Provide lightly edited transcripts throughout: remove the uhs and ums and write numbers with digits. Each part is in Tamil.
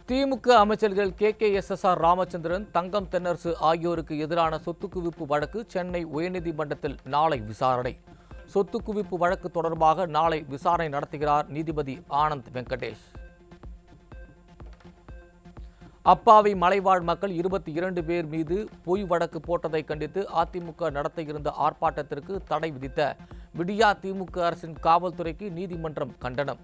திமுக அமைச்சர்கள் KKSSR ராமச்சந்திரன், தங்கம் தென்னரசு ஆகியோருக்கு எதிரான சொத்து குவிப்பு வழக்கு சென்னை உயர்நீதிமன்றத்தில் நாளை விசாரணை. சொத்து குவிப்பு வழக்கு தொடர்பாக நாளை விசாரணை நடத்துகிறார் நீதிபதி ஆனந்த் வெங்கடேஷ். அப்பாவி மலைவாழ் மக்கள் 22 பேர் மீது பொய் வழக்கு போட்டதை கண்டித்து அதிமுக நடத்த இருந்த ஆர்ப்பாட்டத்திற்கு தடை விதித்த விடியா திமுக அரசின் காவல்துறைக்கு நீதிமன்றம் கண்டனம்.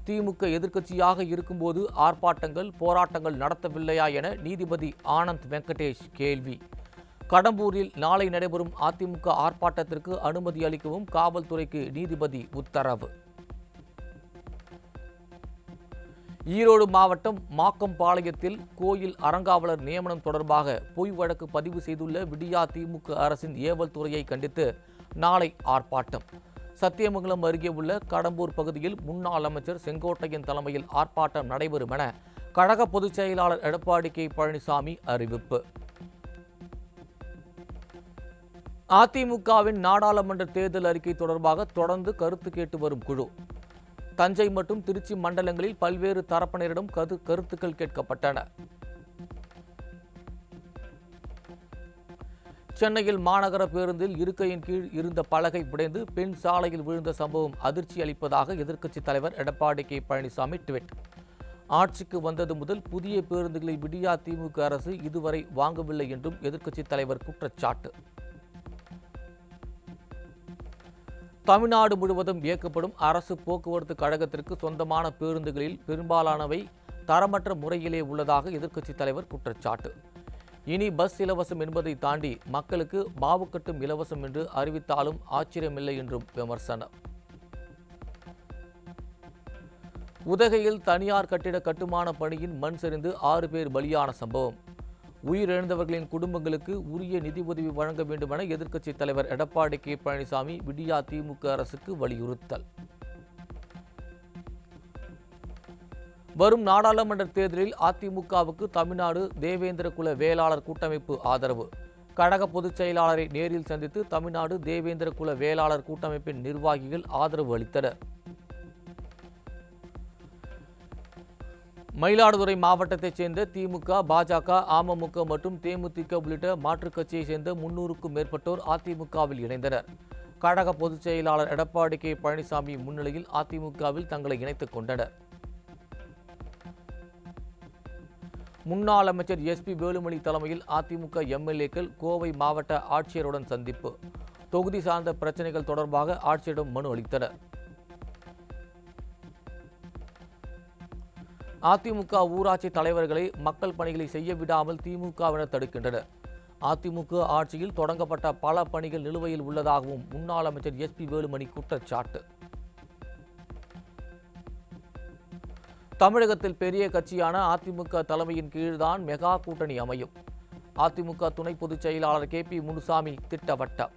திமுக எதிர்க்கட்சியாக இருக்கும்போது ஆர்ப்பாட்டங்கள், போராட்டங்கள் நடத்தவில்லையா என நீதிபதி ஆனந்த் வெங்கடேஷ் கேள்வி. கடம்பூரில் நாளை நடைபெறும் அதிமுக ஆர்ப்பாட்டத்திற்கு அனுமதி அளிக்கவும் காவல்துறைக்கு நீதிபதி உத்தரவு. ஈரோடு மாவட்டம் மாக்கம்பாளையத்தில் கோயில் அறங்காவலர் நியமனம் தொடர்பாக பொய் வழக்கு பதிவு செய்துள்ள விடியா திமுக அரசின் ஏவல் துறையை கண்டித்து நாளை ஆர்ப்பாட்டம். சத்தியமங்கலம் அருகே உள்ள கடம்பூர் பகுதியில் முன்னாள் அமைச்சர் செங்கோட்டையன் தலைமையில் ஆர்ப்பாட்டம் நடைபெறும் என கழக பொதுச் செயலாளர் எடப்பாடி கே பழனிசாமி அறிவிப்பு. அதிமுகவின் நாடாளுமன்ற தேர்தல் அறிக்கை தொடர்பாக தொடர்ந்து கருத்து கேட்டு வரும் குழு. தஞ்சை மற்றும் திருச்சி மண்டலங்களில் பல்வேறு தரப்பினரிடம் கருத்துக்கள் கேட்கப்பட்டன. சென்னையில் மாநகர பேருந்தில் இருக்கையின் கீழ் இருந்த பலகை உடைந்து பெண் சாலையில் விழுந்த சம்பவம் அதிர்ச்சி அளிப்பதாக எதிர்க்கட்சித் தலைவர் எடப்பாடி கே பழனிசாமி ட்வீட். ஆட்சிக்கு வந்தது முதல் புதிய பேருந்துகளை விடியா திமுக அரசு இதுவரை வாங்கவில்லை என்றும் எதிர்க்கட்சித் தலைவர் குற்றச்சாட்டு. தமிழ்நாடு முழுவதும் இயக்கப்படும் அரசு போக்குவரத்து கழகத்திற்கு சொந்தமான பேருந்துகளில் பெரும்பாலானவை தரமற்ற முறையிலே உள்ளதாக எதிர்க்கட்சித் தலைவர் குற்றச்சாட்டு. இனி பஸ் இலவசம் என்பதை தாண்டி மக்களுக்கு மாவு கட்டும் இலவசம் என்று அறிவித்தாலும் ஆச்சரியமில்லை என்றும் விமர்சனம். உதகையில் தனியார் கட்டிட கட்டுமான பணியின் மண் சரிந்து 6 பேர் பலியான சம்பவம். உயிரிழந்தவர்களின் குடும்பங்களுக்கு உரிய நிதி உதவி வழங்க வேண்டுமென எதிர்க்கட்சித் தலைவர் எடப்பாடி கே பழனிசாமி விடியா திமுக அரசுக்கு வலியுறுத்தல். வரும் நாடாளுமன்ற தேர்தலில் அதிமுகவுக்கு தமிழ்நாடு தேவேந்திர குல வேளாளர் கூட்டமைப்பு ஆதரவு. கழக பொதுச் செயலாளரை நேரில் சந்தித்து தமிழ்நாடு தேவேந்திர குல வேளாளர் கூட்டமைப்பின் நிர்வாகிகள் ஆதரவு அளித்தனர். மயிலாடுதுறை மாவட்டத்தைச் சேர்ந்த திமுக, பாஜக, அமமுக மற்றும் தேமுதிக உள்ளிட்ட மாற்றுக் கட்சியைச் சேர்ந்த 300க்கும் மேற்பட்டோர் அதிமுகவில் இணைந்தனர். கழக பொதுச் செயலாளர் எடப்பாடி கே பழனிசாமி முன்னிலையில் அதிமுகவில் தங்களை இணைத்துக் கொண்டனர். முன்னாள் அமைச்சர் SP வேலுமணி தலைமையில் அதிமுக MLAக்கள் கோவை மாவட்ட ஆட்சியருடன் சந்திப்பு. தொகுதி சார்ந்த பிரச்சனைகள் தொடர்பாக ஆட்சியரிடம் மனு அளித்தனர். அதிமுக ஊராட்சி தலைவர்களை மக்கள் பணிகளை செய்ய விடாமல் திமுகவினர் தடுக்கின்றனர். அதிமுக ஆட்சியில் தொடங்கப்பட்ட பல பணிகள் நிலுவையில் உள்ளதாகவும் முன்னாள் அமைச்சர் SP வேலுமணி குற்றச்சாட்டு. தமிழகத்தில் பெரிய கட்சியான அதிமுக தலைமையின் கீழ்தான் மெகா கூட்டணி அமையும். அதிமுக துணை பொதுச் செயலாளர் KP முனுசாமி திட்டவட்டம்.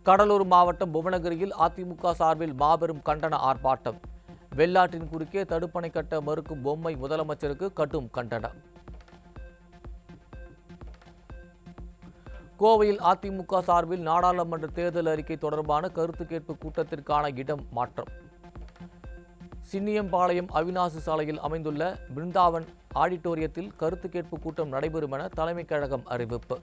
கடலூர் மாவட்டம் புவனகிரியில் அதிமுக சார்பில் மாபெரும் கண்டன ஆர்ப்பாட்டம். வெள்ளாற்றின் குறுக்கே தடுப்பணை கட்ட மறுக்கும் பொம்மை முதலமைச்சருக்கு கடும் கண்டனம். கோவையில் அதிமுக சார்பில் நாடாளுமன்ற தேர்தல் அறிக்கை தொடர்பான கருத்து கேட்பு கூட்டத்திற்கான இடம் மாற்றம். சின்னியம்பாளையம் அவிநாசி சாலையில் அமைந்துள்ள பிருந்தாவன் ஆடிட்டோரியத்தில் கருத்து கேட்பு கூட்டம் நடைபெறும் என தலைமைக் கழகம் அறிவிப்பு.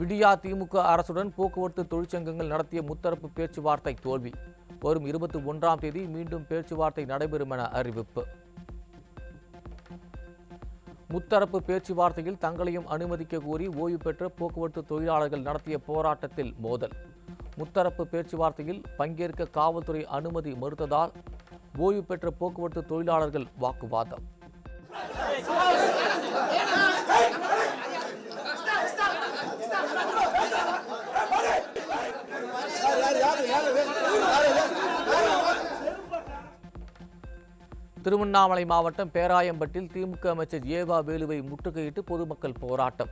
விடியா திமுக அரசுடன் போக்குவரத்து தொழிற்சங்கங்கள் நடத்திய முத்தரப்பு பேச்சுவார்த்தை தோல்வி. வரும் 21ஆம் தேதி மீண்டும் பேச்சுவார்த்தை நடைபெறும் என அறிவிப்பு. முத்தரப்பு பேச்சுவார்த்தையில் தங்களையும் அனுமதிக்க கோரி ஓய்வு பெற்ற போக்குவரத்து தொழிலாளர்கள் நடத்திய போராட்டத்தில் மோதல். முத்தரப்பு பேச்சுவார்த்தையில் பங்கேற்க காவல்துறை அனுமதி மறுத்ததால் ஓய்வு பெற்ற போக்குவரத்து தொழிலாளர்கள் வாக்குவாதம். திருவண்ணாமலை மாவட்டம் பேராயம்பட்டில் திமுக அமைச்சர் ஏவா வேலுவை முற்றுகையிட்டு பொதுமக்கள் போராட்டம்.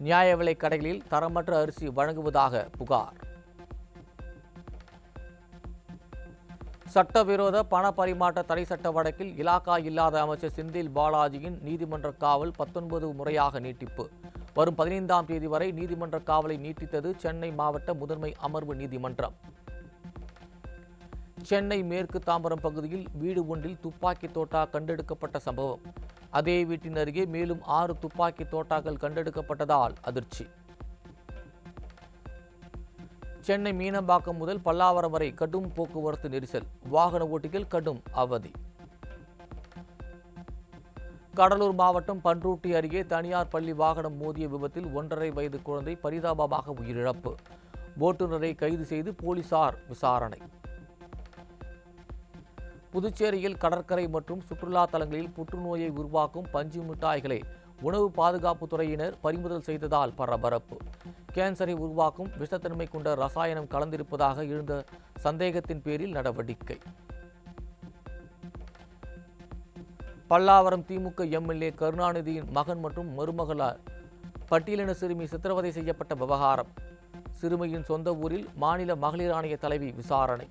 நியாய விலை கடைகளில் தரமற்ற அரிசி வழங்குவதாக புகார். சட்டவிரோத பண பரிமாற்ற தடை சட்ட வழக்கில் இலாகா இல்லாத அமைச்சர் செந்தில் பாலாஜியின் நீதிமன்ற காவல் 19 முறையாக நீட்டிப்பு. வரும் 15ஆம் தேதி வரை நீதிமன்ற காவலை நீட்டித்தது சென்னை மாவட்ட முதன்மை அமர்வு நீதிமன்றம். சென்னை மேற்கு தாம்பரம் பகுதியில் வீடு ஒன்றில் துப்பாக்கி தோட்டா கண்டெடுக்கப்பட்ட சம்பவம். அதே வீட்டின் அருகே மேலும் 6 துப்பாக்கி தோட்டாக்கள் கண்டெடுக்கப்பட்டதால் அதிர்ச்சி. சென்னை மீனம்பாக்கம் முதல் பல்லாவரம் வரை கடும் போக்குவரத்து நெரிசல், வாகன ஓட்டிகள் கடும் அவதி. கடலூர் மாவட்டம் பண்ருட்டி அருகே தனியார் பள்ளி வாகனம் மோதிய விபத்தில் 1.5 வயது குழந்தை பரிதாபமாக உயிரிழப்பு. ஓட்டுநரை கைது செய்து போலீசார் விசாரணை. புதுச்சேரியில் கடற்கரை மற்றும் சுற்றுலா தலங்களில் புற்றுநோயை உருவாக்கும் பஞ்சு மிட்டாய்களை உணவு பாதுகாப்புத் துறையினர் பறிமுதல் செய்ததால் பரபரப்பு. கேன்சரை உருவாக்கும் விஷத்தன்மை கொண்ட ரசாயனம் கலந்திருப்பதாக எழுந்த சந்தேகத்தின் பேரில் நடவடிக்கை. பல்லாவரம் திமுக எம்எல்ஏ கருணாநிதியின் மகன் மற்றும் மருமகளால் பட்டியலின சிறுமி சித்திரவதை செய்யப்பட்ட விவகாரம். சிறுமியின் சொந்த ஊரில் மாநில மகளிர் ஆணைய தலைவி விசாரணை.